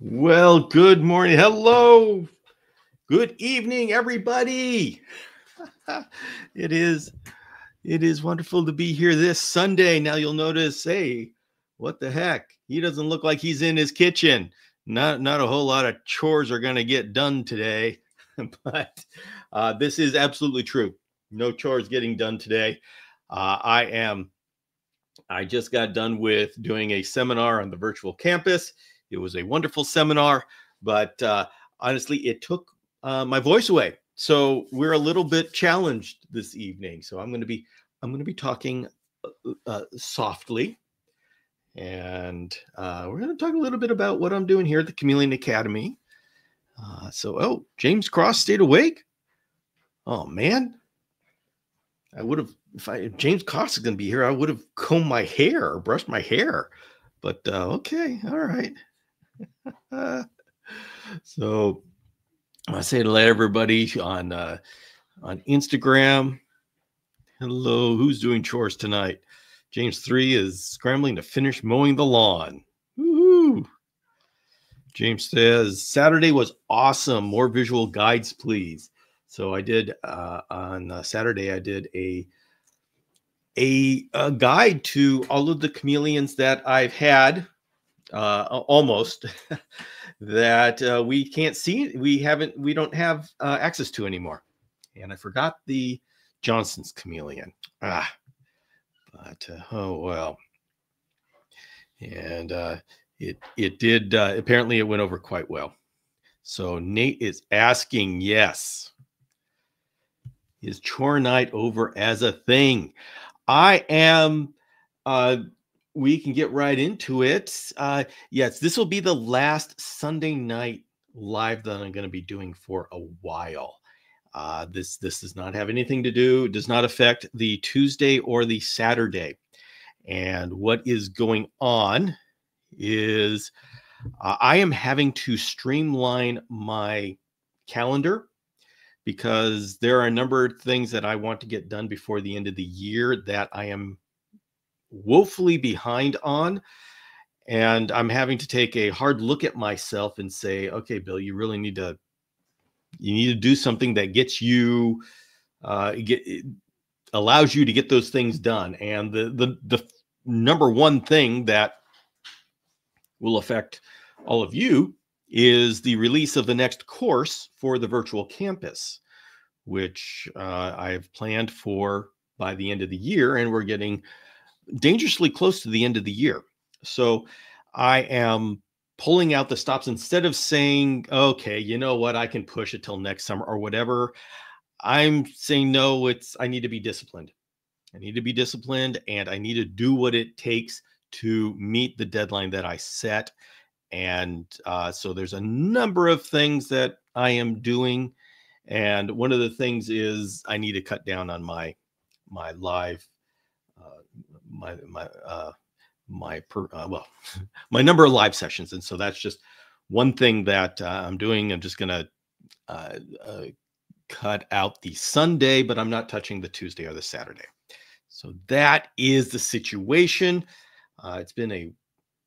Well, good morning. Hello. Good evening, everybody. it is it is wonderful to be here this Sunday. Now you'll notice, hey, what the heck? He doesn't look like he's in his kitchen. Not a whole lot of chores are going to get done today, but this is absolutely true. No chores getting done today. I just got done with doing a seminar on the virtual campus. It was a wonderful seminar, but honestly, it took my voice away. So we're a little bit challenged this evening. So I'm going to be talking softly, and we're going to talk a little bit about what I'm doing here at the Chameleon Academy. Oh, James Cross stayed awake. Oh man, I would have, if James Cost is going to be here, I would have combed my hair or brushed my hair. But okay, all right. So I say to let everybody on Instagram. Hello, who's doing chores tonight? James 3 is scrambling to finish mowing the lawn. Woohoo! James says Saturday was awesome. More visual guides, please. So I did on Saturday. I did a guide to all of the chameleons that I've had almost that we can't see. We don't have access to anymore. And I forgot the Johnson's chameleon. But oh well. And it did. Apparently, it went over quite well. So Nate is asking, yes, is chore night over as a thing? I am. We can get right into it. Yes, this will be the last Sunday night live that I'm going to be doing for a while. This does not have anything to do, does not affect the Tuesday or the Saturday. And what is going on is I am having to streamline my calendar because there are a number of things that I want to get done before the end of the year that I am woefully behind on. And I'm having to take a hard look at myself and say, okay, Bill, you really need to do something that gets you allows you to get those things done. And the number one thing that will affect all of you is the release of the next course for the virtual campus, which I've planned for by the end of the year, and we're getting dangerously close to the end of the year. So I am pulling out the stops instead of saying, okay, you know what, I can push it till next summer or whatever. I'm saying, no, I need to be disciplined. I need to be disciplined, and I need to do what it takes to meet the deadline that I set. And so there's a number of things that I am doing. And one of the things is I need to cut down on my live, my number of live sessions. And so that's just one thing that I'm doing. I'm just going to cut out the Sunday, but I'm not touching the Tuesday or the Saturday. So that is the situation. It's been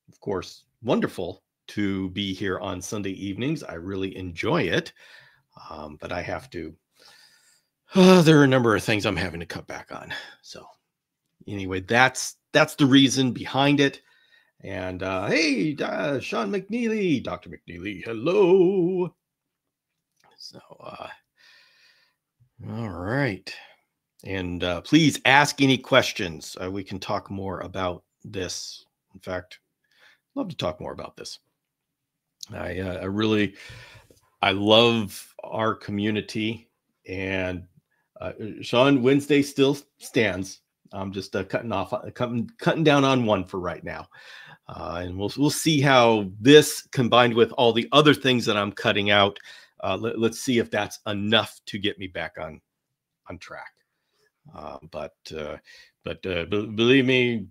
of course, wonderful to be here on Sunday evenings. I really enjoy it. But I have to, there are a number of things I'm having to cut back on. So anyway, that's the reason behind it. And hey, Sean McNeely, Dr. McNeely, hello. So, all right. And please ask any questions. We can talk more about this. In fact, I'd love to talk more about this. I love our community, and Sean, Wednesday still stands. I'm just cutting down on one for right now. And we'll see how this combined with all the other things that I'm cutting out. Let's see if that's enough to get me back on track. But believe me,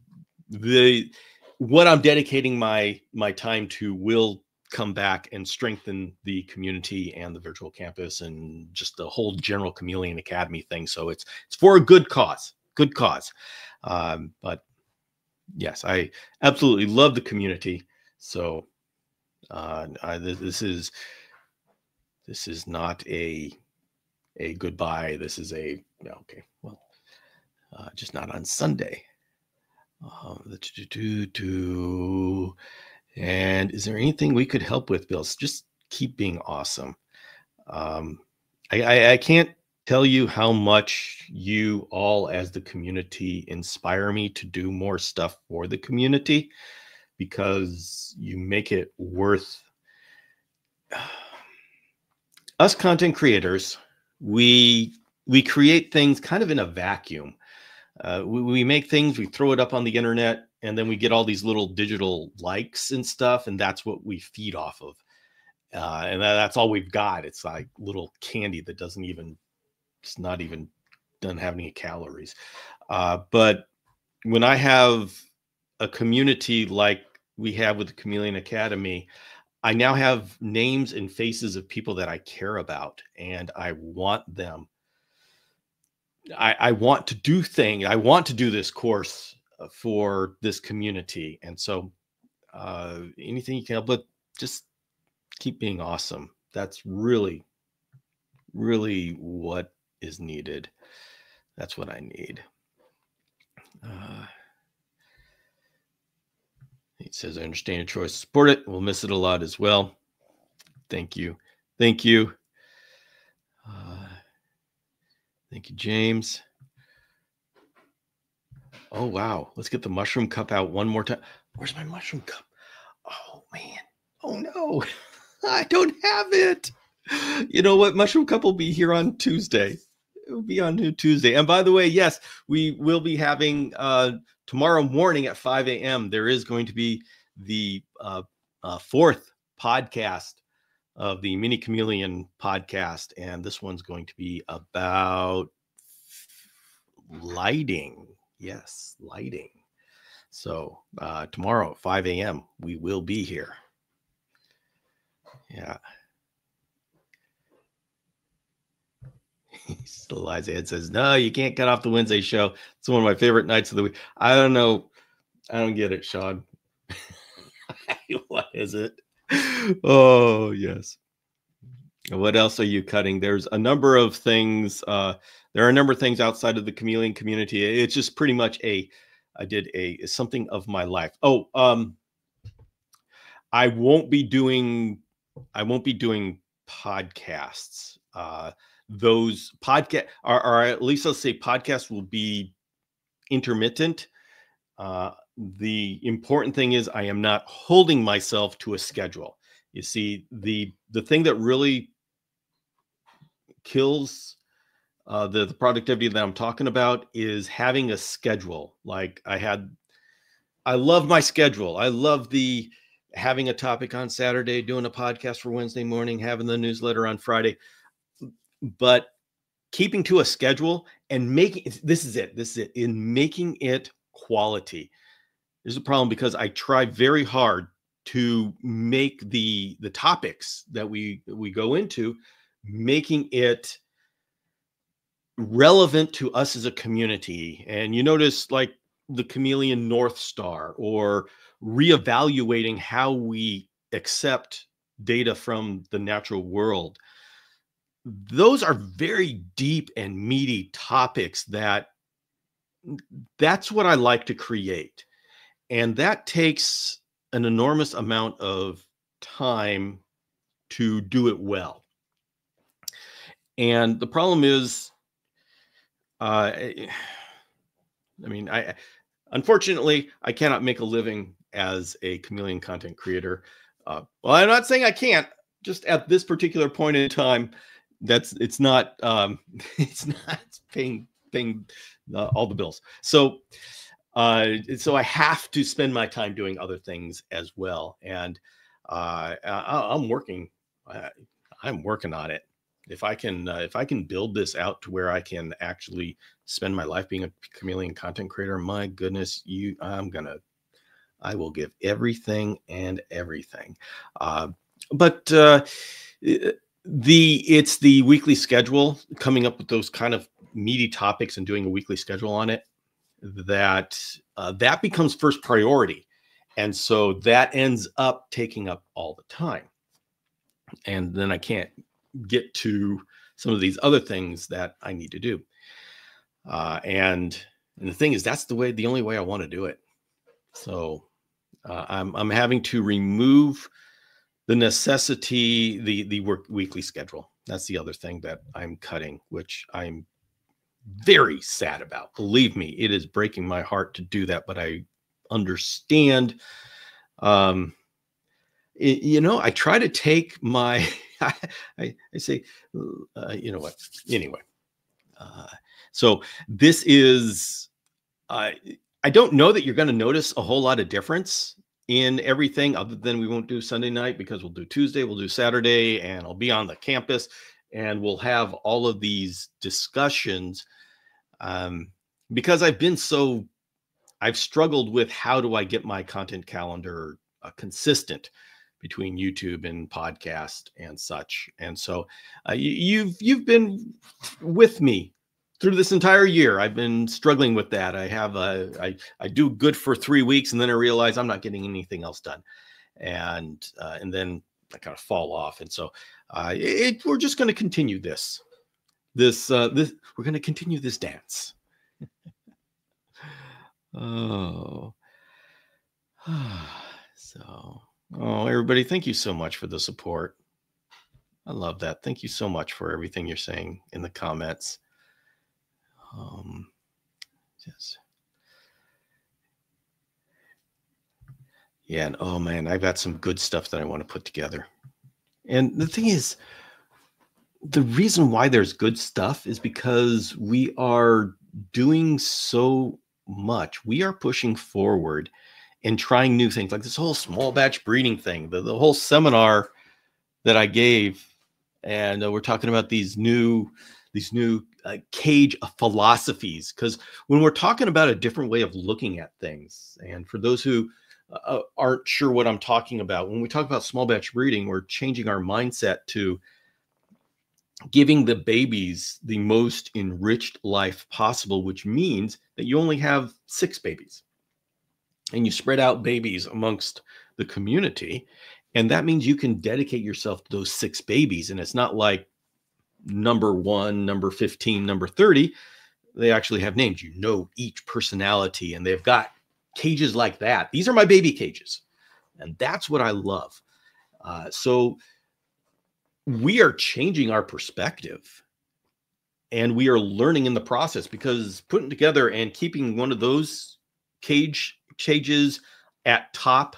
what I'm dedicating my time to will come back and strengthen the community and the virtual campus and just the whole general Chameleon Academy thing. So it's for a good cause. But yes, I absolutely love the community. So This is not a goodbye. This is a okay. Well, just not on Sunday. And is there anything we could help with, Bill? Just keep being awesome. I can't tell you how much you all as the community inspire me to do more stuff for the community, because you make it worth us content creators. We create things kind of in a vacuum. We make things, we throw it up on the internet, and then we get all these little digital likes and stuff, and that's what we feed off of. And that's all we've got. It's like little candy that doesn't even have any calories. But when I have a community like we have with the Chameleon Academy, I now have names and faces of people that I care about, and I want them. I want to do things. I want to do this course for this community. And so anything you can help with, just keep being awesome. That's really, really what is needed. That's what I need. He says, I understand your choice. Support it. We'll miss it a lot as well. Thank you. Thank you. Thank you, James. Oh, wow. Let's get the mushroom cup out one more time. Where's my mushroom cup? Oh, man. Oh, no. I don't have it. You know what? Mushroom cup will be here on Tuesday. It will be on Tuesday. And by the way, yes, we will be having tomorrow morning at 5 a.m. There is going to be the fourth podcast of the Mini Chameleon podcast. And this one's going to be about lighting. Yes, lighting. So tomorrow at 5 a.m. we will be here. Yeah. Eliza Ed says, no, you can't cut off the Wednesday show. It's one of my favorite nights of the week. I don't know. I don't get it, Sean. What is it? Oh, yes. What else are you cutting? There's a number of things. There are a number of things outside of the Chameleon community. It's just pretty much something of my life. Oh, I won't be doing podcasts. Those podcast or at least let's say podcasts will be intermittent. The important thing is I am not holding myself to a schedule. You see, the thing that really kills the productivity that I'm talking about is having a schedule. Like I love my schedule. I love having a topic on Saturday, doing a podcast for Wednesday morning, having the newsletter on Friday. But keeping to a schedule and making this is it in making it quality. There's a problem because I try very hard to make the topics that we go into, making it relevant to us as a community. And you notice like the Chameleon North Star, or reevaluating how we accept data from the natural world. Those are very deep and meaty topics that's what I like to create. And that takes an enormous amount of time to do it well. And the problem is, unfortunately, I cannot make a living as a Chameleon content creator. Well, I'm not saying I can't, just at this particular point in time, it's not paying all the bills. So I have to spend my time doing other things as well. And I'm working on it. If I can build this out to where I can actually spend my life being a Chameleon content creator, my goodness, I will give everything and everything. But it's the weekly schedule, coming up with those kind of meaty topics and doing a weekly schedule on it, that becomes first priority. And so that ends up taking up all the time. And then I can't get to some of these other things that I need to do. And the thing is, that's the only way I want to do it. So I'm having to remove the necessity, the work weekly schedule. That's the other thing that I'm cutting, which I'm very sad about. Believe me, it is breaking my heart to do that, but I understand. I try to take my, I say, you know what? Anyway, so this is, I don't know that you're going to notice a whole lot of difference in everything, other than we won't do Sunday night because we'll do Tuesday, we'll do Saturday, and I'll be on the campus and we'll have all of these discussions. Because I've struggled with how do I get my content calendar consistent between YouTube and podcast and such. And so you've been with me through this entire year. I've been struggling with that. I do good for 3 weeks and then I realize I'm not getting anything else done. And then I kind of fall off. And so we're just going to continue this. We're going to continue this dance. Oh, so, everybody, thank you so much for the support. I love that. Thank you so much for everything you're saying in the comments. Yes. Yeah. And oh man, I've got some good stuff that I want to put together. And the thing is, the reason why there's good stuff is because we are doing so much. We are pushing forward and trying new things, like this whole small batch breeding thing, the whole seminar that I gave. And we're talking about these new cage philosophies, because when we're talking about a different way of looking at things, and for those who aren't sure what I'm talking about, when we talk about small batch breeding, we're changing our mindset to giving the babies the most enriched life possible, which means that you only have 6 babies and you spread out babies amongst the community. And that means you can dedicate yourself to those 6 babies. And it's not like number 1, number 15, number 30. They actually have names. You know each personality, and they've got cages like that. These are my baby cages. And that's what I love. So we are changing our perspective, and we are learning in the process, because putting together and keeping one of those cages at top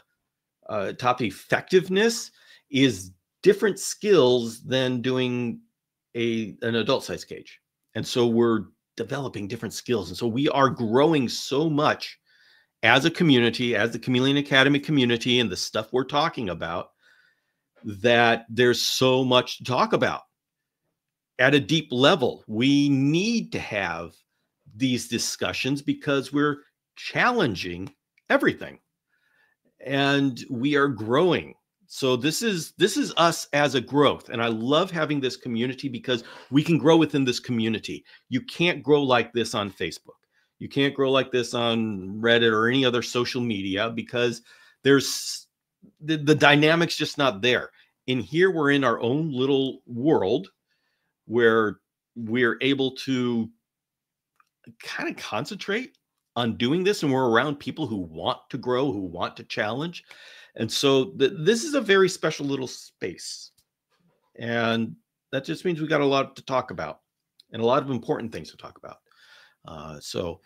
effectiveness is different skills than doing an adult size cage. And so we're developing different skills. And so we are growing so much as a community, as the Chameleon Academy community, and the stuff we're talking about, that there's so much to talk about at a deep level. We need to have these discussions because we're challenging everything and we are growing. So this is us as a growth. And I love having this community because we can grow within this community. You can't grow like this on Facebook. You can't grow like this on Reddit or any other social media, because there's the dynamics just not there. In here, we're in our own little world where we're able to kind of concentrate on doing this, and we're around people who want to grow, who want to challenge. And so this is a very special little space. And that just means we got a lot to talk about and a lot of important things to talk about. So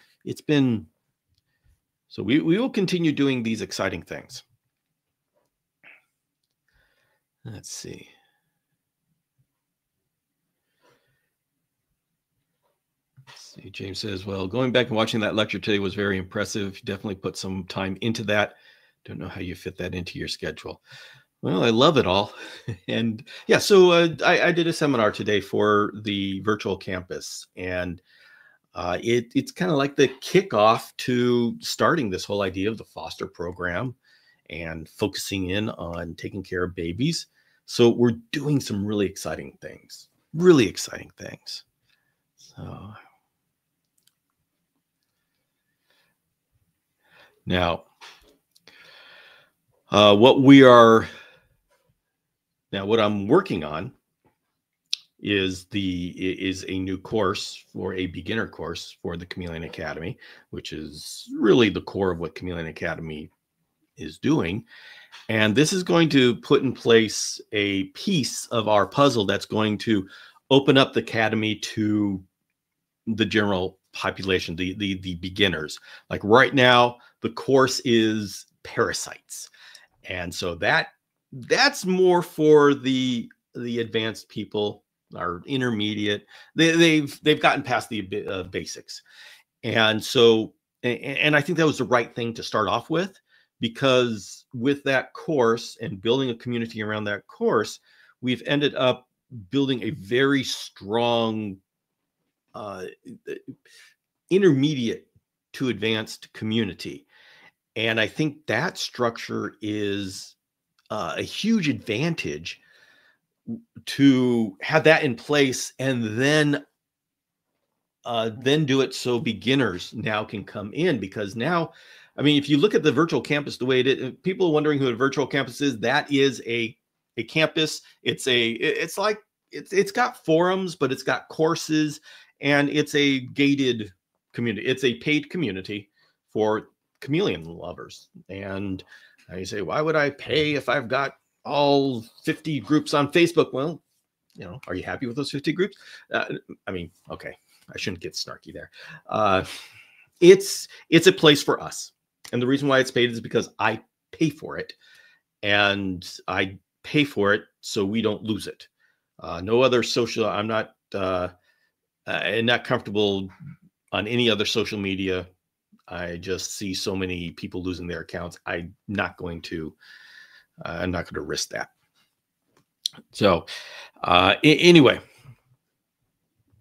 we will continue doing these exciting things. Let's see. James says, well, going back and watching that lecture today was very impressive. You definitely put some time into that. Don't know how you fit that into your schedule. Well, I love it all. And yeah, so I did a seminar today for the virtual campus, and it's kind of like the kickoff to starting this whole idea of the foster program and focusing in on taking care of babies. So we're doing some really exciting things. So now, What I'm working on is a new course, for a beginner course for the Chameleon Academy, which is really the core of what Chameleon Academy is doing. And this is going to put in place a piece of our puzzle that's going to open up the academy to the general population, the beginners. Like right now, the course is parasites, and so that's more for the advanced people, or intermediate. They've gotten past the basics, and so and I think that was the right thing to start off with, because with that course and building a community around that course, we've ended up building a very strong uh, intermediate to advanced community. And I think that structure is a huge advantage, to have that in place, and then do it so beginners now can come in. Because now, I mean, if you look at the virtual campus the way it is, people are wondering who a virtual campus is. That is a campus. It's got forums, but it's got courses, and it's a gated community. It's a paid community for Chameleon lovers. And you say, why would I pay if I've got all 50 groups on Facebook? Well, are you happy with those 50 groups? I mean, okay, I shouldn't get snarky there. It's a place for us. And the reason why it's paid is because I pay for it. And I pay for it so we don't lose it. No other social, I'm not comfortable on any other social media. I just see so many people losing their accounts. I'm not going to risk that. So anyway,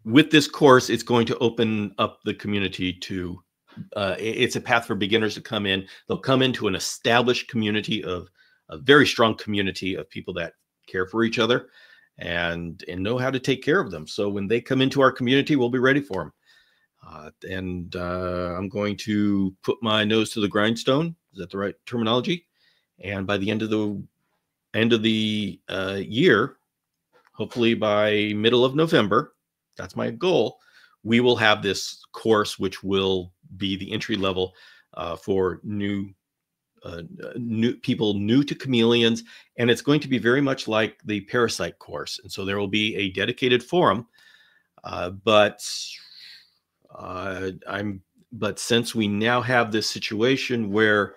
with this course, it's going to open up the community to, it's a path for beginners to come in. They'll come into an established community, of a very strong community of people that care for each other and know how to take care of them. So when they come into our community, we'll be ready for them. I'm going to put my nose to the grindstone. Is that the right terminology? And by the end of the year, hopefully by middle of November, that's my goal, we will have this course, which will be the entry level for new people new to chameleons. And it's going to be very much like the parasite course. And so there will be a dedicated forum. But since we now have this situation where,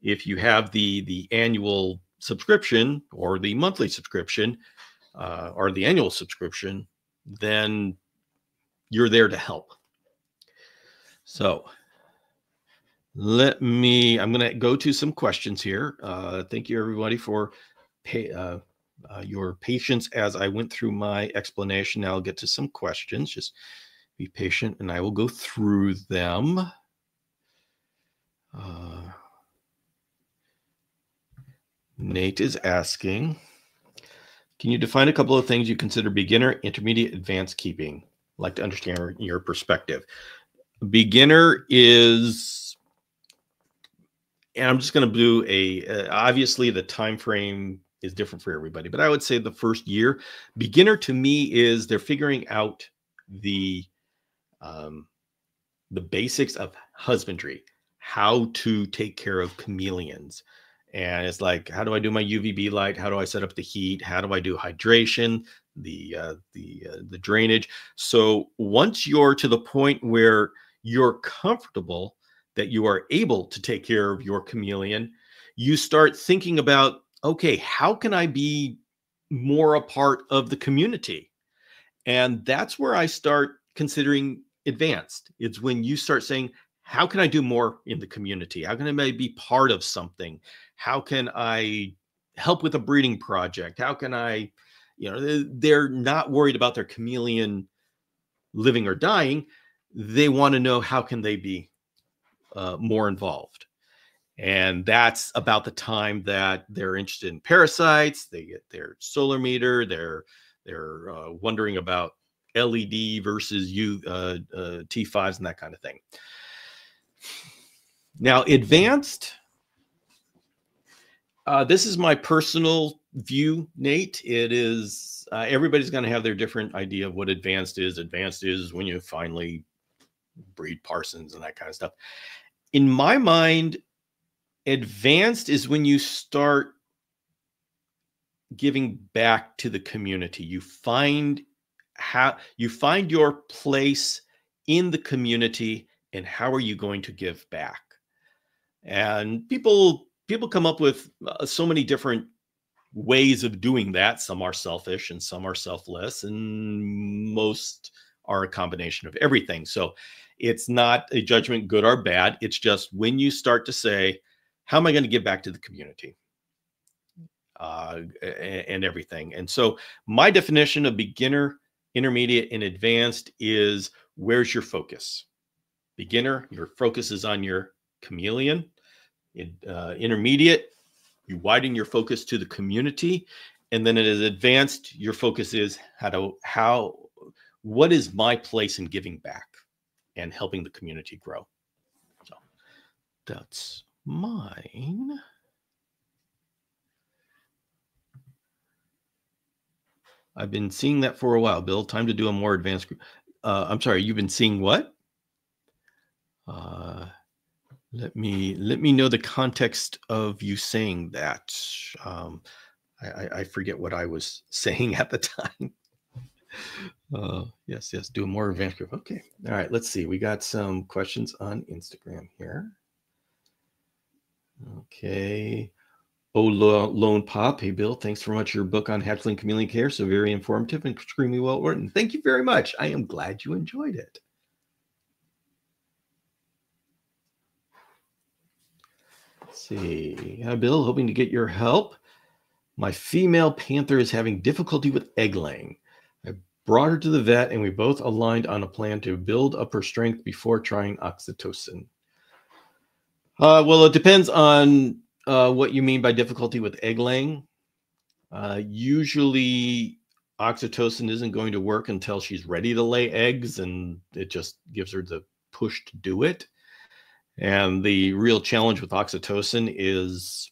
if you have the annual subscription, or the monthly subscription, or the annual subscription, then you're there to help. So I'm going to go to some questions here. Thank you, everybody, for your patience as I went through my explanation. Now I'll get to some questions. Just be patient, and I will go through them. Nate is asking, can you define a couple of things you consider beginner, intermediate, advanced keeping? I'd like to understand your perspective. Beginner is, and I'm just going to do obviously the time frame is different for everybody, but I would say the first year. Beginner to me is they're figuring out the basics of husbandry, how to take care of chameleons. And it's like, how do I do my UVB light? How do I set up the heat? How do I do hydration, the drainage? So once you're to the point where you're comfortable that you are able to take care of your chameleon, you start thinking about, okay, how can I be more a part of the community? And that's where I start considering advanced. It's when you start saying, how can I do more in the community? How can I be part of something? How can I help with a breeding project? How can I, they're not worried about their chameleon living or dying. They want to know, how can they be more involved? And that's about the time that they're interested in parasites. They get their solar meter. They're wondering about LED versus T5s and that kind of thing. Now, advanced, This is my personal view, Nate. It is everybody's going to have their different idea of what advanced is. Advanced is when you finally breed parsons and that kind of stuff. In my mind, advanced is when you start giving back to the community. You find your place in the community, and how are you going to give back? And people come up with so many different ways of doing that. Some are selfish and some are selfless, and most are a combination of everything. So it's not a judgment, good or bad. It's just when you start to say, how am I going to give back to the community? And everything. And so my definition of beginner, intermediate, and advanced is, where's your focus? Beginner, your focus is on your chameleon. Intermediate, you widen your focus to the community. And then it is advanced, your focus is what is my place in giving back and helping the community grow? So that's mine. I've been seeing that for a while, Bill. Time to do a more advanced group. I'm sorry, you've been seeing what? Let me know the context of you saying that. I forget what I was saying at the time. Yes, do a more advanced group. Okay. All right, let's see. We got some questions on Instagram here. Okay. Oh, Lone Pop. Hey, Bill, thanks for much. Your book on hatchling chameleon care. So very informative and extremely well written. Thank you very much. I am glad you enjoyed it. Let's see. Hi, Bill. Hoping to get your help. My female panther is having difficulty with egg laying. I brought her to the vet, and we both aligned on a plan to build up her strength before trying oxytocin. Well, it depends on what you mean by difficulty with egg laying. Usually oxytocin isn't going to work until she's ready to lay eggs, and it just gives her the push to do it. And the real challenge with oxytocin is,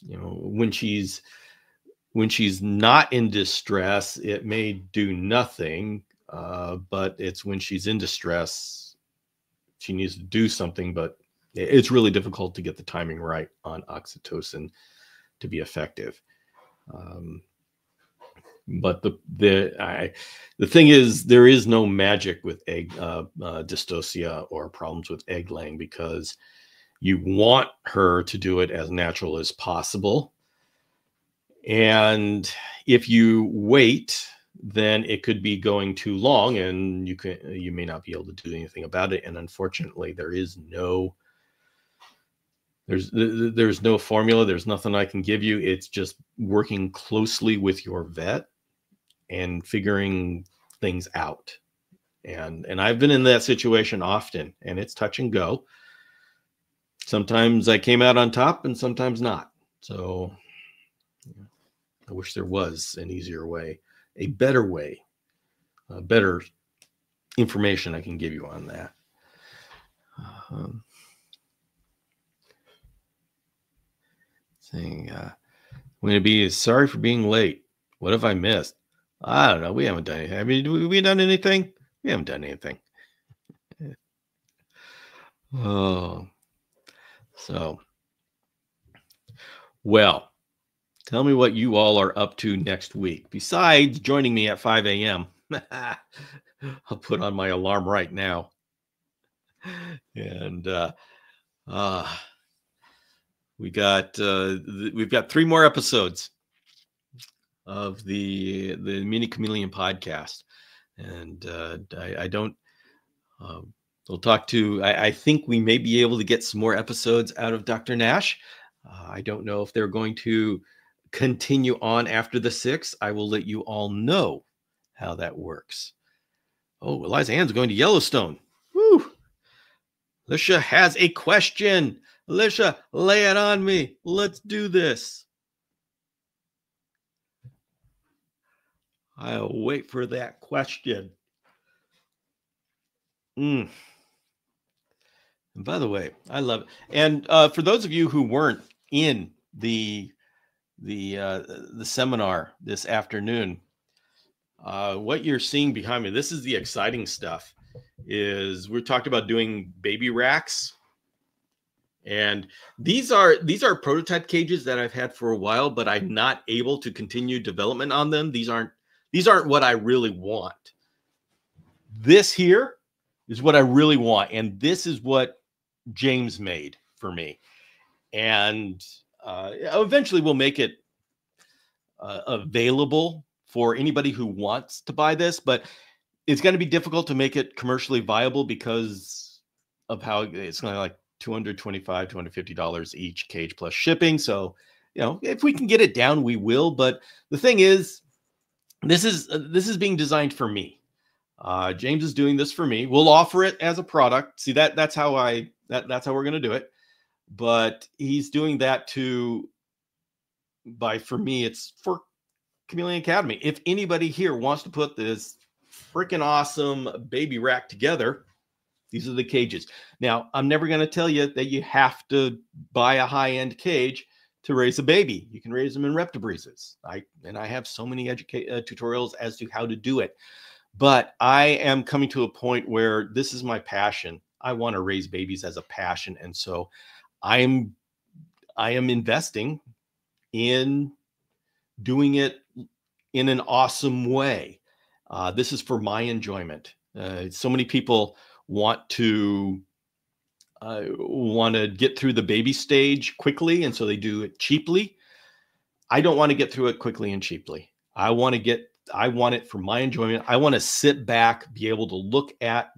when she's not in distress, it may do nothing, but it's when she's in distress, she needs to do something, but it's really difficult to get the timing right on oxytocin to be effective. But the thing is, there is no magic with egg dystocia or problems with egg laying, because you want her to do it as natural as possible. And if you wait, then it could be going too long, and you may not be able to do anything about it. And unfortunately, there's no formula. There's nothing I can give you. It's just working closely with your vet and figuring things out. And I've been in that situation often, and it's touch and go. Sometimes I came out on top and sometimes not. So I wish there was an easier way, a better way, better information I can give you on that. Saying, I'm going to be sorry for being late. What have I missed? I don't know. We haven't done anything. I mean, have we done anything? We haven't done anything. Oh, so, well, tell me what you all are up to next week, besides joining me at 5 a.m. I'll put on my alarm right now. And we've got 3 more episodes of the Mini Chameleon podcast. And we'll talk to, I think we may be able to get some more episodes out of Dr. Nash. I don't know if they're going to continue on after the 6th. I will let you all know how that works. Oh, Eliza Ann's going to Yellowstone. Woo! Alicia has a question. Alicia, lay it on me. Let's do this. I'll wait for that question. And by the way, I love it. And for those of you who weren't in the seminar this afternoon, what you're seeing behind me, this is the exciting stuff. Is we talked about doing baby racks, and these are prototype cages that I've had for a while, but I'm not able to continue development on them. These aren't what I really want. This here is what I really want, and this is what James made for me. And eventually we'll make it available for anybody who wants to buy this, but it's going to be difficult to make it commercially viable because of how it's going to like $225, $250 each cage plus shipping. So, if we can get it down, we will. But the thing is, this is being designed for me. James is doing this for me. We'll offer it as a product. See, that's how that's how we're going to do it. But he's doing that for me, it's for Chameleon Academy. If anybody here wants to put this freaking awesome baby rack together, these are the cages. Now, I'm never going to tell you that you have to buy a high-end cage to raise a baby. You can raise them in reptibreezes. I have so many tutorials as to how to do it. But I am coming to a point where this is my passion. I want to raise babies as a passion, and so I am investing in doing it in an awesome way. This is for my enjoyment. So many people want to get through the baby stage quickly, and so they do it cheaply. I don't want to get through it quickly and cheaply. I want it for my enjoyment. I want to sit back, be able to look at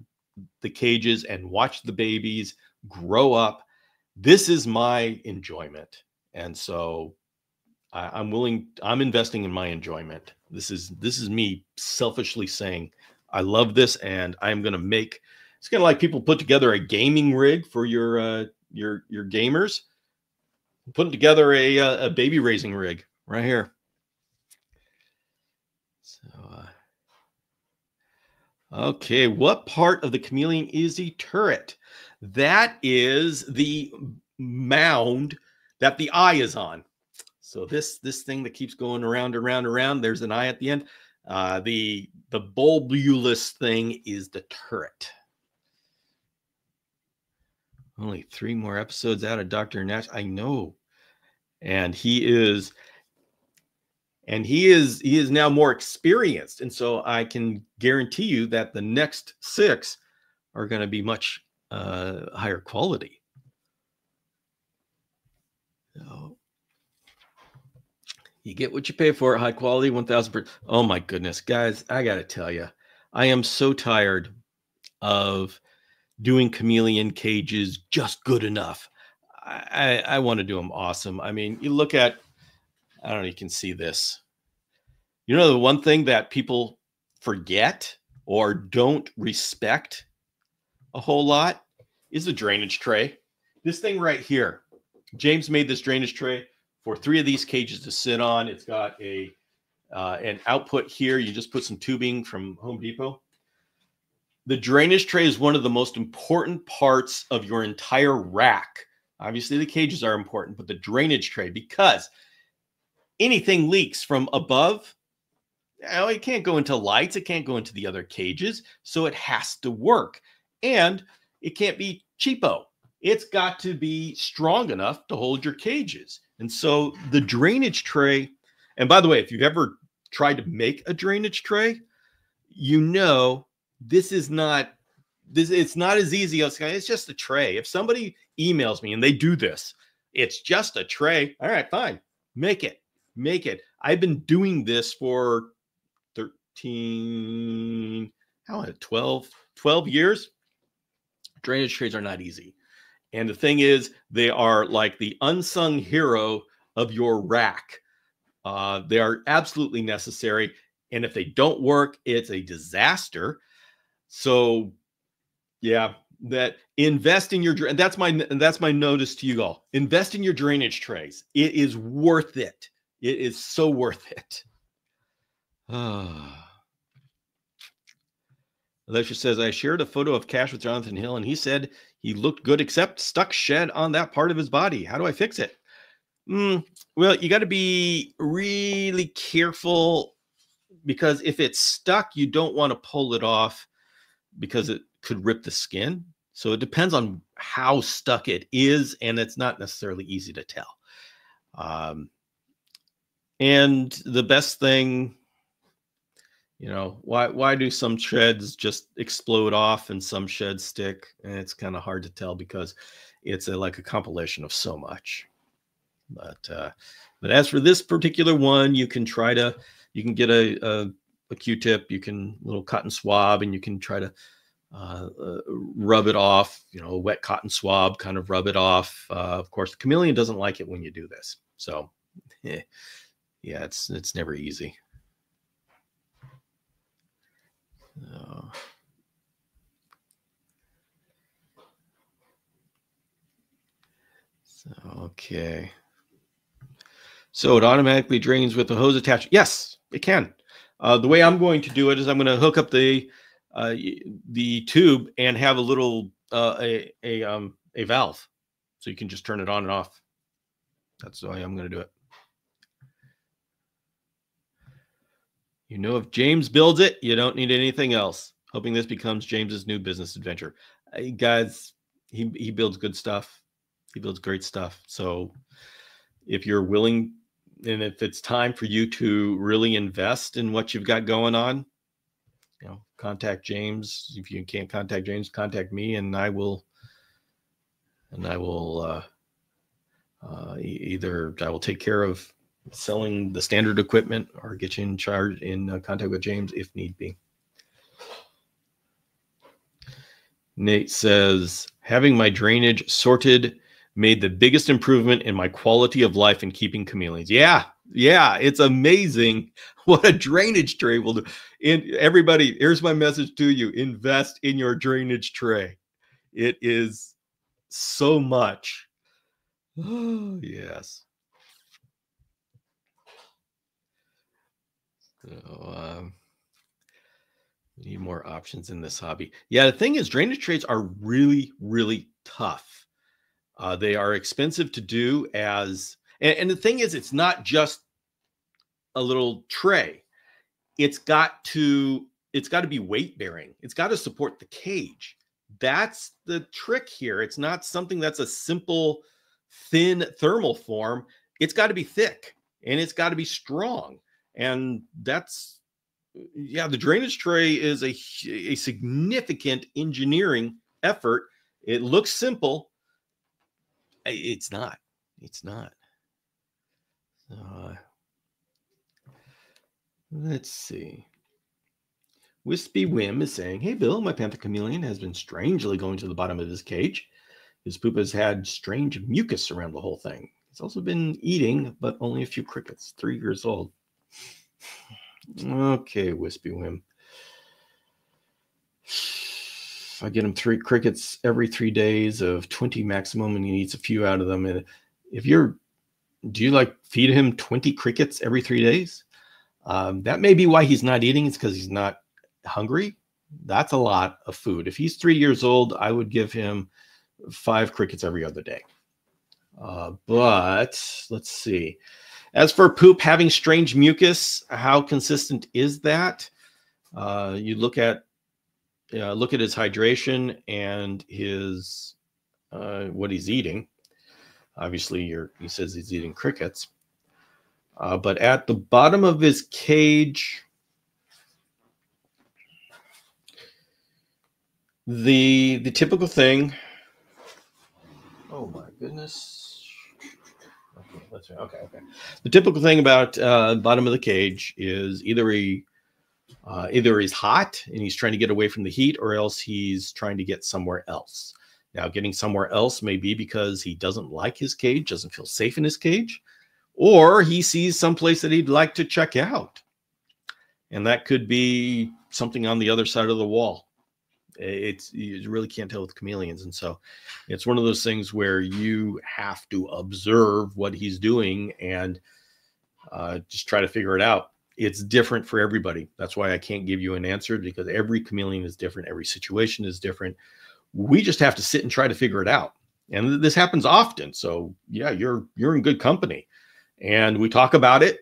the cages and watch the babies grow up. This is my enjoyment. And so I'm investing in my enjoyment. This is me selfishly saying, I love this, and I'm going to make, it's kind of like people put together a gaming rig for your gamers. I'm putting together a baby raising rig right here. So, okay, what part of the Chameleon is the turret? That is the mound that the eye is on. So this thing that keeps going around, there's an eye at the end. The bulbulous thing is the turret. Only 3 more episodes out of Dr. Nash. I know. And he is now more experienced. And so I can guarantee you that the next 6 are going to be much higher quality. So you get what you pay for. High quality, 1,000%. Oh my goodness, guys, I got to tell you, I am so tired of doing Chameleon cages just good enough. I want to do them awesome. I mean, you look at, I don't know, you can see this. You know, the one thing that people forget or don't respect a whole lot is the drainage tray. This thing right here, James made this drainage tray for 3 of these cages to sit on. It's got an output here. You just put some tubing from Home Depot. The drainage tray is one of the most important parts of your entire rack. Obviously, the cages are important, but the drainage tray, because anything leaks from above, it can't go into lights. It can't go into the other cages. So it has to work. And it can't be cheapo. It's got to be strong enough to hold your cages. And so the drainage tray, and by the way, if you've ever tried to make a drainage tray, you know it's not as easy as it's just a tray. If somebody emails me and they do this, it's just a tray. All right, fine. Make it. I've been doing this for 12 years. Drainage trays are not easy. And the thing is, they are like the unsung hero of your rack. They are absolutely necessary. And if they don't work, it's a disaster. So yeah, that invest in your, and that's my notice to you all. Invest in your drainage trays. It is worth it. It is so worth it. Alicia says, I shared a photo of Cash with Jonathan Hill, and he said he looked good except stuck shed on that part of his body. How do I fix it? Well, you got to be really careful, because if it's stuck, you don't want to pull it off because it could rip the skin. So it depends on how stuck it is, and it's not necessarily easy to tell. And the best thing, why do some sheds just explode off and some sheds stick? And it's kind of hard to tell because it's like a compilation of so much. But as for this particular one, you can get a Q-tip, you can little cotton swab, and you can try to rub it off, a wet cotton swab, kind of rub it off. Of course, the Chameleon doesn't like it when you do this. So yeah, it's never easy. Okay. So it automatically drains with the hose attached. Yes, it can. The way I'm going to do it is I'm going to hook up the tube and have a little a valve, so you can just turn it on and off. That's the way I'm going to do it. If James builds it, you don't need anything else. Hoping this becomes James's new business adventure. Guys, he builds good stuff. He builds great stuff. So if you're willing, and if it's time for you to really invest in what you've got going on, contact James. If you can't contact James, contact me, and I will either I will take care of selling the standard equipment or get you in contact with James if need be. Nate says, having my drainage sorted made the biggest improvement in my quality of life in keeping chameleons. Yeah, it's amazing what a drainage tray will do. And everybody, here's my message to you: invest in your drainage tray. It is so much. Oh, yes. So, we need more options in this hobby. Yeah, the thing is, drainage trays are really, really tough. They are expensive to do, and the thing is, it's not just a little tray. It's got to be weight bearing. It's got to support the cage. That's the trick here. It's not something that's a simple, thin thermal form. It's got to be thick, and it's got to be strong. And that's, the drainage tray is a significant engineering effort. It looks simple. It's not. Let's see. Wispy Whim is saying, hey, Bill, my panther chameleon has been strangely going to the bottom of his cage. His poop has had strange mucus around the whole thing. He's also been eating, but only a few crickets. 3 years old. Okay, Wispy Whim. If I get him 3 crickets every 3 days of 20 maximum, and he eats a few out of them, and do you feed him 20 crickets every 3 days? That may be why he's not eating. It's because he's not hungry. That's a lot of food. If he's 3 years old, I would give him 5 crickets every other day. But let's see. As for poop having strange mucus, how consistent is that? You look at his hydration and his what he's eating. Obviously, he says he's eating crickets. But at the bottom of his cage, the typical thing. Oh my goodness. Okay. The typical thing about bottom of the cage is either he's hot and he's trying to get away from the heat, or else he's trying to get somewhere else. Now, getting somewhere else may be because he doesn't like his cage, doesn't feel safe in his cage, or he sees someplace that he'd like to check out. And that could be something on the other side of the wall. You really can't tell with chameleons. And so it's one of those things where you have to observe what he's doing and just try to figure it out. It's different for everybody. That's why I can't give you an answer, because every chameleon is different. Every situation is different. We just have to sit and try to figure it out. And this happens often. So yeah, you're in good company. And we talk about it.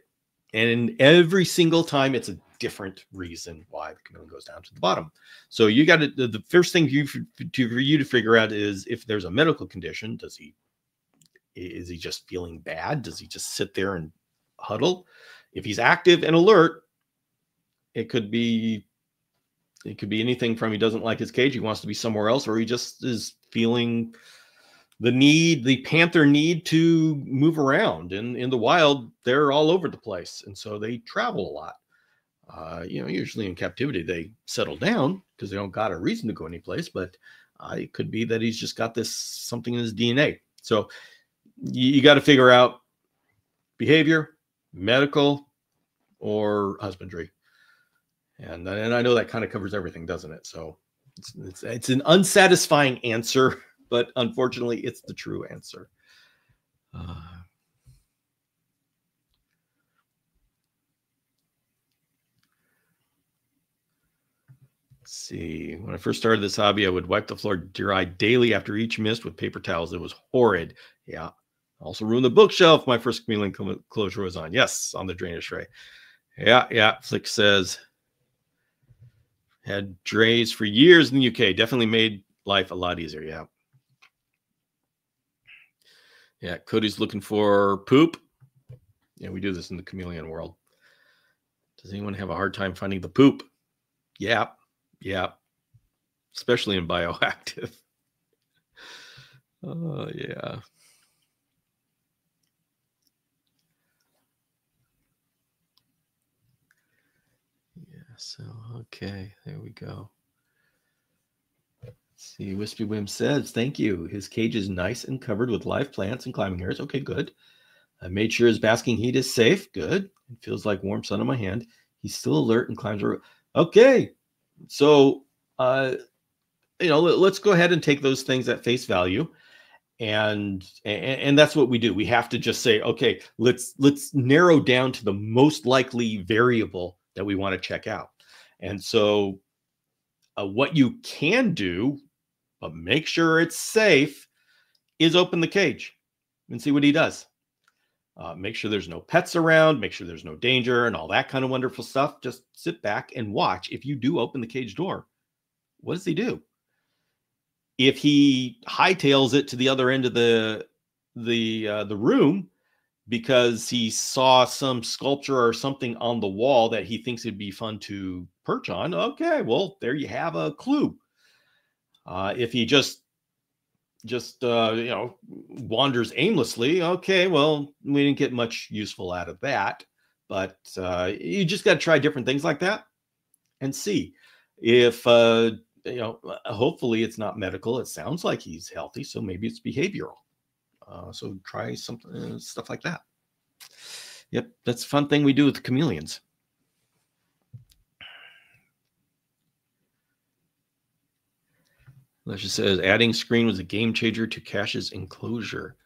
And every single time it's a different reason why the chameleon goes down to the bottom. So you got to, the first thing for you to figure out is if there's a medical condition, is he just feeling bad? Does he just sit there and huddle? If he's active and alert, it could be anything from he doesn't like his cage, he wants to be somewhere else, or he just is feeling the panther need to move around. And in the wild, they're all over the place. And so they travel a lot. Usually in captivity, they settle down because they don't got a reason to go anyplace, but it could be that he's just got something in his DNA. So you got to figure out behavior, medical, or husbandry. And I know that kind of covers everything, doesn't it? So it's an unsatisfying answer, but unfortunately, it's the true answer. Let's see. When I first started this hobby, I would wipe the floor dry daily after each mist with paper towels. It was horrid. Yeah. Also ruined the bookshelf my first chameleon closure was on. Yes, on the drainage tray. Yeah. Flick says, had drays for years in the UK. Definitely made life a lot easier. Yeah. Yeah, Cody's looking for poop. Yeah, we do this in the chameleon world. Does anyone have a hard time finding the poop? Yeah. Especially in bioactive. Oh, yeah. So, okay, there we go. Let's see, Wispy Wim says, thank you. His cage is nice and covered with live plants and climbing hairs. Okay, good. I made sure his basking heat is safe. Good. It feels like warm sun on my hand. He's still alert and climbs around. Okay. So, let's go ahead and take those things at face value. And that's what we do. We have to just say, okay, let's narrow down to the most likely variable that we want to check out. And so what you can do, but make sure it's safe, is open the cage and see what he does. Make sure there's no pets around, make sure there's no danger and all that kind of wonderful stuff. Just sit back and watch. If you do open the cage door, what does he do? If he hightails it to the other end of the room because he saw some sculpture or something on the wall that he thinks it'd be fun to perch on, okay, well, there you have a clue. If he just wanders aimlessly, okay, well, we didn't get much useful out of that. But you just got to try different things like that and see if hopefully it's not medical. It sounds like he's healthy, so maybe it's behavioral. So try something, stuff like that. Yep, that's a fun thing we do with the chameleons. Lesha says, adding screen was a game changer to Cash's enclosure.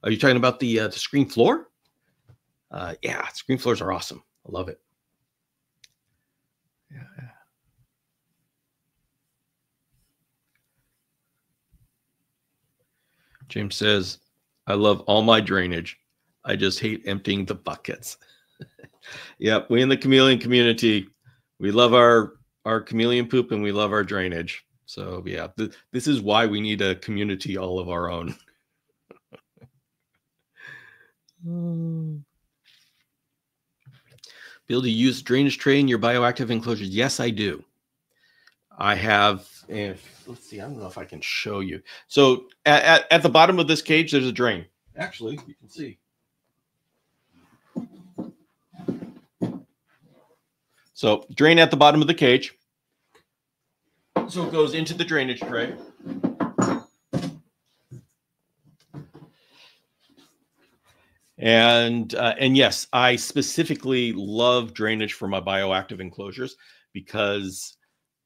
Are you talking about the screen floor? Yeah, screen floors are awesome. I love it. Yeah. James says, I love all my drainage. I just hate emptying the buckets. Yep, we in the chameleon community, we love our chameleon poop and we love our drainage. So yeah, this is why we need a community all of our own. Be able to use drainage tray in your bioactive enclosures? Yes, I do. I have, and let's see, I don't know if I can show you. So at the bottom of this cage, there's a drain. Actually, you can see. So drain at the bottom of the cage. So it goes into the drainage tray. And yes, I specifically love drainage for my bioactive enclosures because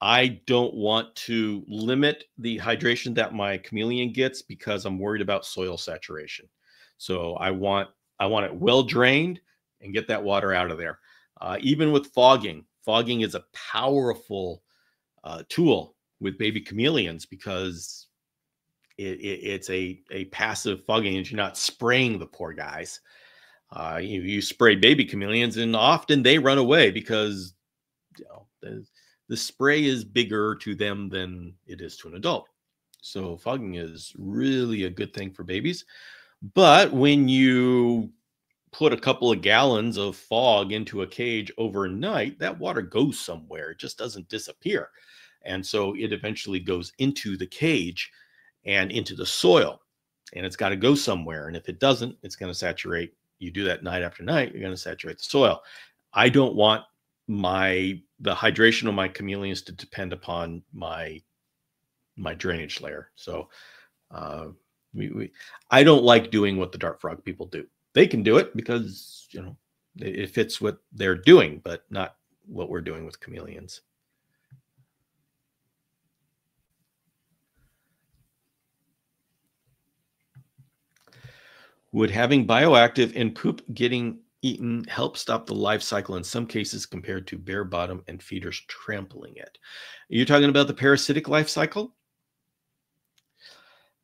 I don't want to limit the hydration that my chameleon gets because I'm worried about soil saturation. So I want it well drained and get that water out of there. Even with fogging is a powerful tool with baby chameleons because it's a passive fogging, and you're not spraying the poor guys. You spray baby chameleons, and often they run away because the spray is bigger to them than it is to an adult. So fogging is really a good thing for babies. But when you put a couple of gallons of fog into a cage overnight, that water goes somewhere. It just doesn't disappear. And so it eventually goes into the cage and into the soil, and it's got to go somewhere. And if it doesn't, it's going to saturate. You do that night after night, you're going to saturate the soil. I don't want the hydration of my chameleons to depend upon my drainage layer. So I don't like doing what the dart frog people do. They can do it because, it fits what they're doing, but not what we're doing with chameleons. Would having bioactive in poop getting eaten help stop the life cycle in some cases compared to bare bottom and feeders trampling it? Are you talking about the parasitic life cycle?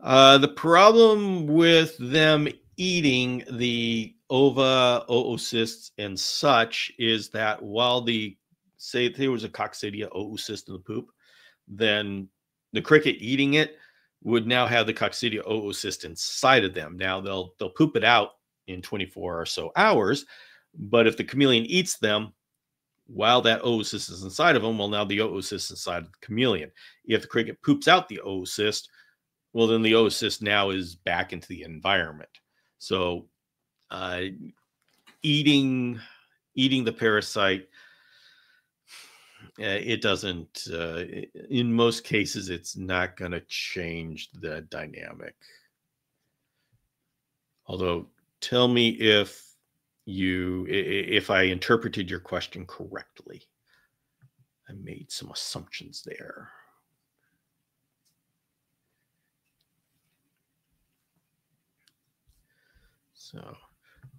The problem with them eating the ova, oocysts, and such is that while say there was a coccidia oocyst in the poop, then the cricket eating it would now have the coccidia oocyst inside of them. Now they'll poop it out in 24 or so hours, but if the chameleon eats them while that oocyst is inside of them, well, now the oocyst is inside of the chameleon. If the cricket poops out the oocyst, well, then the oocyst now is back into the environment. So eating the parasite, it doesn't, in most cases, it's not going to change the dynamic. Although, tell me if I interpreted your question correctly. I made some assumptions there. So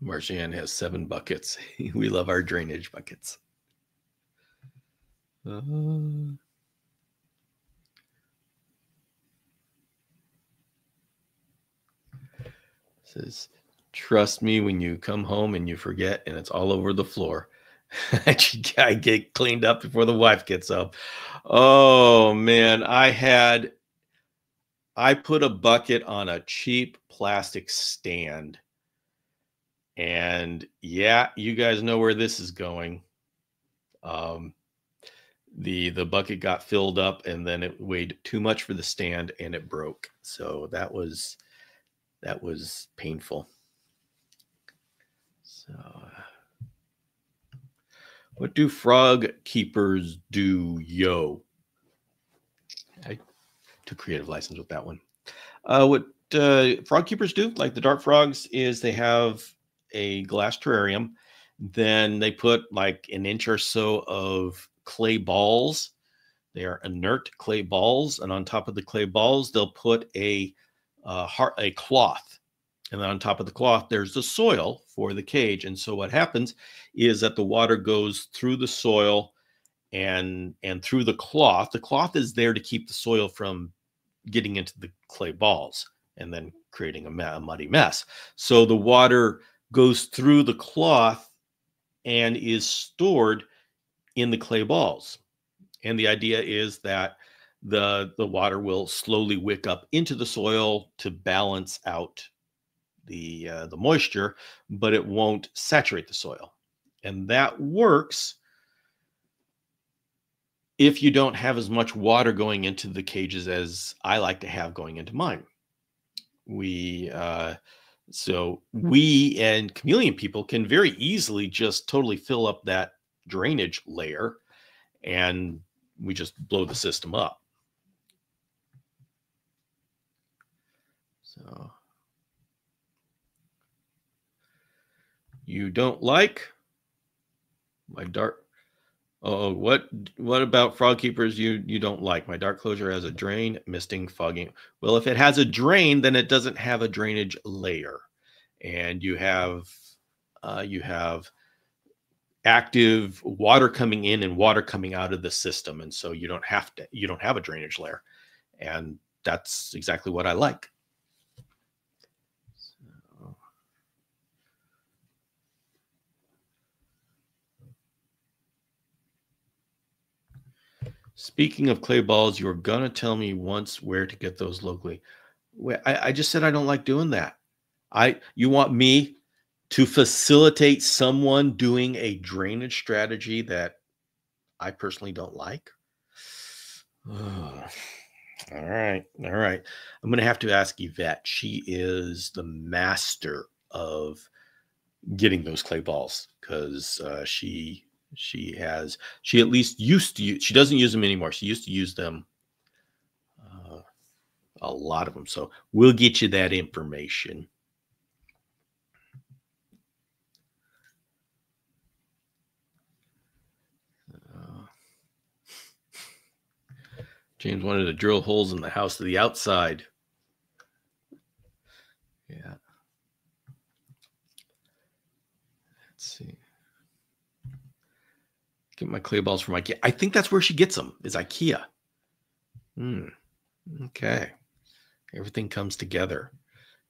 Marjan has 7 buckets. We love our drainage buckets. Says, trust me, when you come home and you forget and it's all over the floor, I get cleaned up before the wife gets up. Oh man, I put a bucket on a cheap plastic stand. And yeah, you guys know where this is going. The bucket got filled up and then it weighed too much for the stand and it broke. So that was painful. So what do frog keepers do, yo? I took creative license with that one. What frog keepers do, like the dart frogs, is they have a glass terrarium. Then they put like an inch or so of clay balls. They are inert clay balls. And on top of the clay balls, they'll put a cloth. And then on top of the cloth, there's the soil for the cage. And so what happens is that the water goes through the soil and through the cloth. The cloth is there to keep the soil from getting into the clay balls and then creating a muddy mess. So the water goes through the cloth and is stored in the clay balls. And the idea is that the water will slowly wick up into the soil to balance out the moisture, but it won't saturate the soil. And that works if you don't have as much water going into the cages as I like to have going into mine. So we and chameleon people can very easily just totally fill up that drainage layer and we just blow the system up. So you don't like my dart. Oh, what about frog keepers you don't like? My dart closure has a drain, misting, fogging. Well, if it has a drain, then it doesn't have a drainage layer, and you have active water coming in and water coming out of the system, and so you don't have a drainage layer. And that's exactly what I like. So. Speaking of clay balls, you were going to tell me once where to get those locally. I just said I don't like doing that. You want me to facilitate someone doing a drainage strategy that I personally don't like? All right. All right. I'm going to have to ask Yvette. She is the master of getting those clay balls because she at least used to use, she doesn't use them anymore. She used to use them, a lot of them. So we'll get you that information. James wanted to drill holes in the house to the outside. Yeah. Let's see. Get my clay balls from IKEA. I think that's where she gets them, is IKEA. Okay. Everything comes together.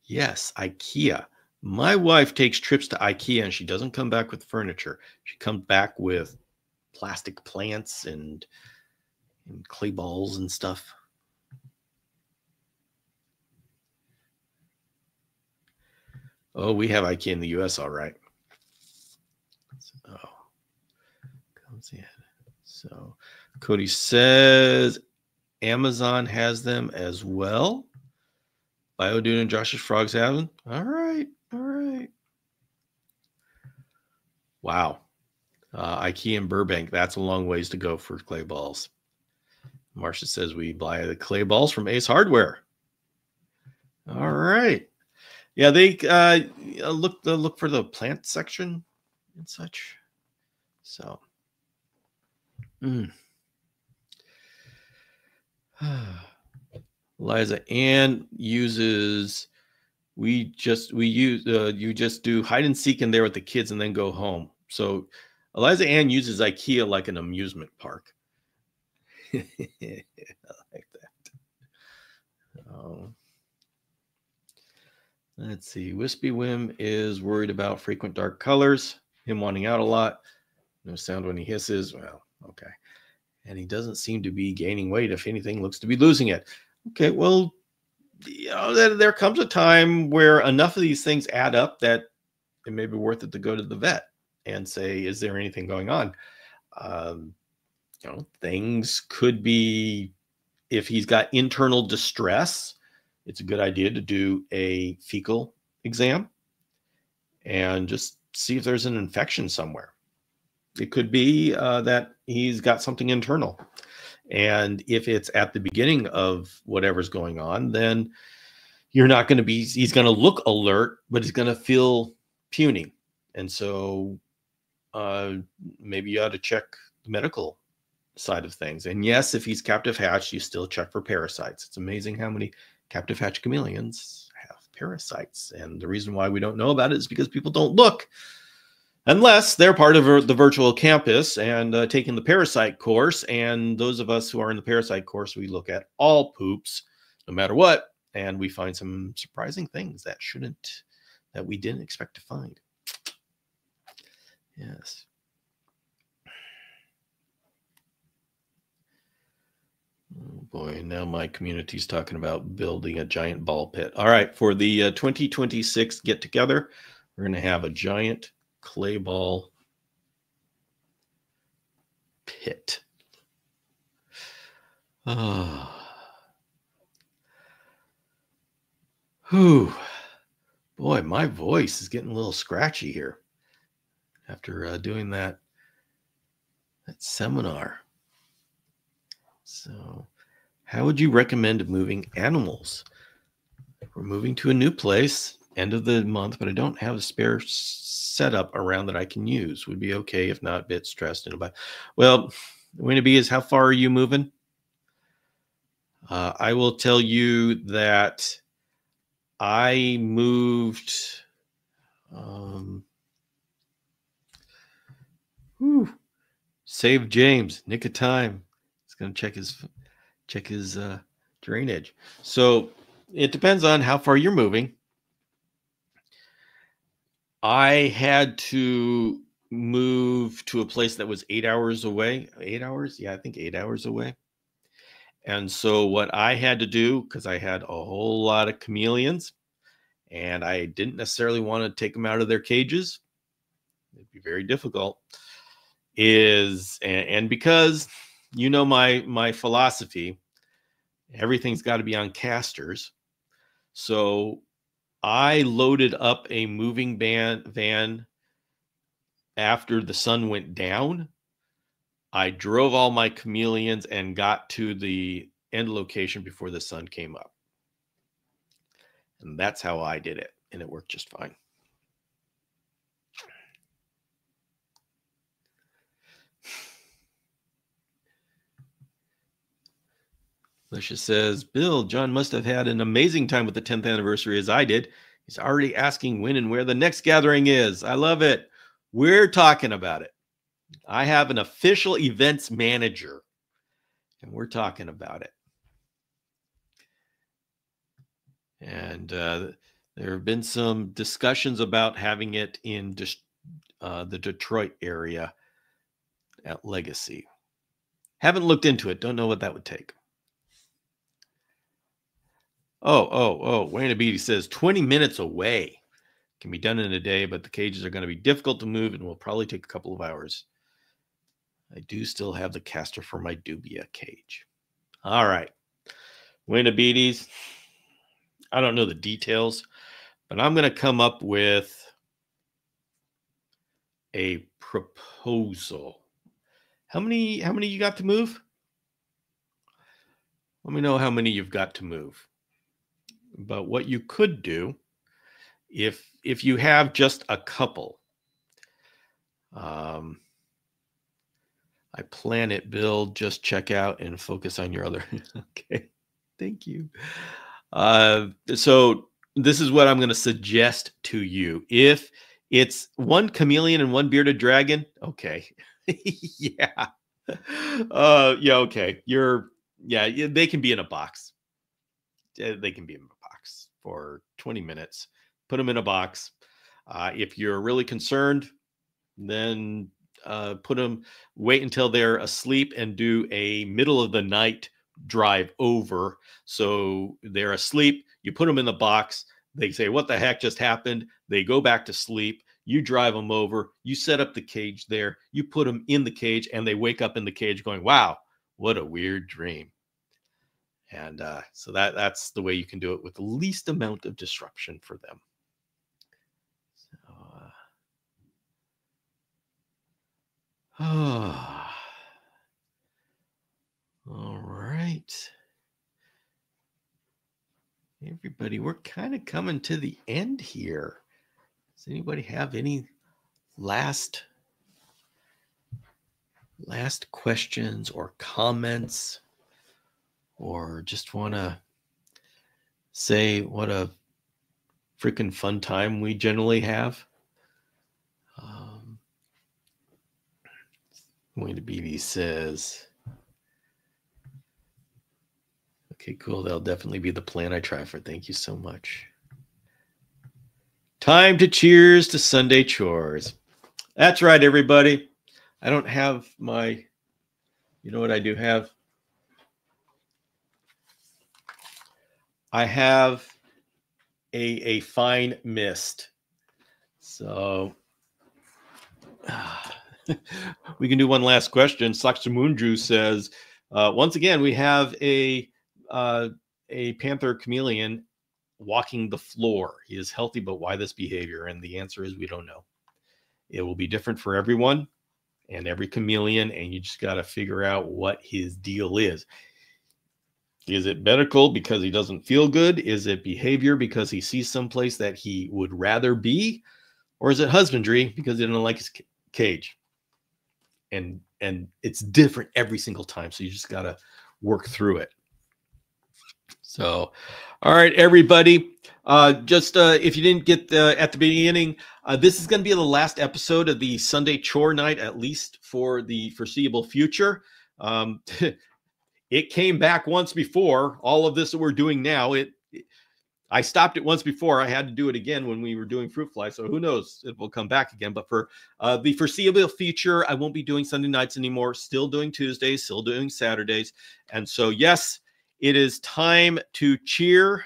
Yes, IKEA. My wife takes trips to IKEA and she doesn't come back with furniture. She comes back with plastic plants and clay balls and stuff. Oh, we have IKEA in the US, all right. So Cody says Amazon has them as well. Biodune and Josh's Frogs have them. All right. All right. Wow. IKEA in Burbank. That's a long ways to go for clay balls. Marcia says we buy the clay balls from Ace Hardware. All right. Yeah, they look for the plant section and such. So. Eliza Ann uses you just do hide and seek in there with the kids and then go home. So Eliza Ann uses IKEA like an amusement park. I like that. Let's see. Wispy Wim is worried about frequent dark colors, him wanting out a lot. No sound when he hisses. Well, okay. And he doesn't seem to be gaining weight. If anything, looks to be losing it. Okay, well, there comes a time where enough of these things add up that it may be worth it to go to the vet and say, is there anything going on? Things could be, if he's got internal distress, it's a good idea to do a fecal exam and just see if there's an infection somewhere. It could be that he's got something internal. And if it's at the beginning of whatever's going on, then he's going to look alert, but he's going to feel puny. And so maybe you ought to check the medical side of things. And yes, if he's captive hatched, you still check for parasites. It's amazing how many captive hatch chameleons have parasites. And the reason why we don't know about it is because people don't look unless they're part of the virtual campus and taking the parasite course. And those of us who are in the parasite course, we look at all poops, no matter what. And we find some surprising things that we didn't expect to find. Yes. Oh boy, now my community's talking about building a giant ball pit. All right, for the 2026 get together, we're going to have a giant clay ball pit. Oh. Whew. Boy, my voice is getting a little scratchy here after doing that seminar. So, how would you recommend moving animals? We're moving to a new place, end of the month, but I don't have a spare setup around that I can use. Would be okay, if not a bit stressed. Well, Winnie is, how far are you moving? I will tell you that I moved. Save James, nick of time. He's gonna check his drainage. So it depends on how far you're moving. I had to move to a place that was 8 hours away. 8 hours? Yeah, I think 8 hours away. And so what I had to do, because I had a whole lot of chameleons and I didn't necessarily want to take them out of their cages, it'd be very difficult, and because you know my philosophy, everything's got to be on casters. So I loaded up a moving van after the sun went down. I drove all my chameleons and got to the end location before the sun came up. And that's how I did it. And it worked just fine. Alicia says, Bill, John must have had an amazing time with the 10th anniversary as I did. He's already asking when and where the next gathering is. I love it. We're talking about it. I have an official events manager, and we're talking about it. And there have been some discussions about having it in the Detroit area at Legacy. Haven't looked into it. Don't know what that would take. Wayne Beatty says 20 minutes away. Can be done in a day, but the cages are going to be difficult to move and will probably take a couple of hours. I do still have the caster for my Dubia cage. All right. Wayne Beatty's. I don't know the details, but I'm going to come up with a proposal. How many you got to move? Let me know how many you've got to move. But what you could do, if you have just a couple, I plan it, build, just check out, and focus on your other. Okay, thank you. So this is what I'm going to suggest to you. If it's one chameleon and one bearded dragon, okay. Yeah. Yeah, okay. They can be in a box. They can be in a box for 20 minutes. Put them in a box. If you're really concerned, then wait until they're asleep and do a middle of the night drive over. So they're asleep. You put them in the box. They say, what the heck just happened? They go back to sleep. You drive them over. You set up the cage there. You put them in the cage, and they wake up in the cage going, wow, what a weird dream. And so that's the way you can do it with the least amount of disruption for them. So, all right. Everybody, we're kind of coming to the end here. Does anybody have any last questions or comments, or just want to say what a freaking fun time we generally have? Wayne Beatty says, okay, cool. That'll definitely be the plan I try for. Thank you so much. Time to cheers to Sunday chores. That's right, everybody. I don't have my, you know what I do have? I have a fine mist. So we can do one last question. Saksamunju says, once again, we have a panther chameleon walking the floor. He is healthy, but why this behavior? And the answer is we don't know. It will be different for everyone and every chameleon, and you just got to figure out what his deal is. Is it medical because he doesn't feel good? Is it behavior because he sees someplace that he would rather be? Or is it husbandry because he doesn't like his cage? And it's different every single time. So you just got to work through it. So, all right, everybody. If you didn't get at the beginning, this is going to be the last episode of the Sunday chore night, at least for the foreseeable future. It came back once before. All of this that we're doing now, I stopped it once before. I had to do it again when we were doing fruit fly. So who knows? It will come back again. But for the foreseeable future, I won't be doing Sunday nights anymore. Still doing Tuesdays, still doing Saturdays. And so, yes, it is time to cheers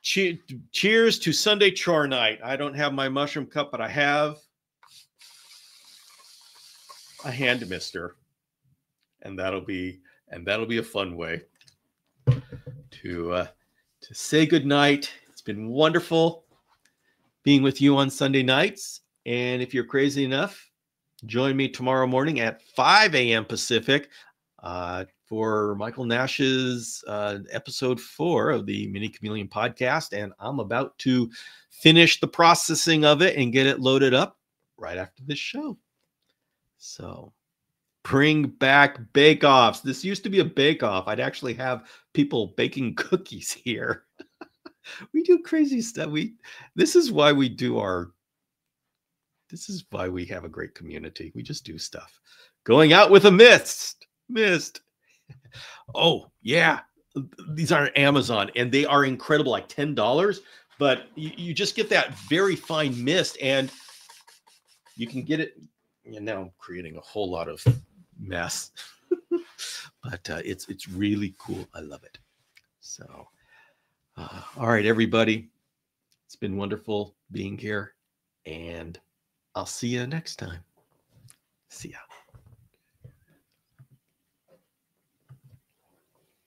to Sunday chore night. I don't have my mushroom cup, but I have a hand mister. And that'll be a fun way to say goodnight. It's been wonderful being with you on Sunday nights. And if you're crazy enough, join me tomorrow morning at 5 a.m. Pacific for Michael Nash's episode 4 of the Mini Chameleon podcast. And I'm about to finish the processing of it and get it loaded up right after this show. So bring back bake-offs. This used to be a bake-off. I'd actually have people baking cookies here. We do crazy stuff. This is why we have a great community. We just do stuff. Going out with a mist. Oh, yeah. These are on Amazon, and they are incredible, like $10. But you just get that very fine mist, and you can get it. And now I'm creating a whole lot of mess. But it's really cool. I love it. So, all right, everybody. It's been wonderful being here, and I'll see you next time. See ya.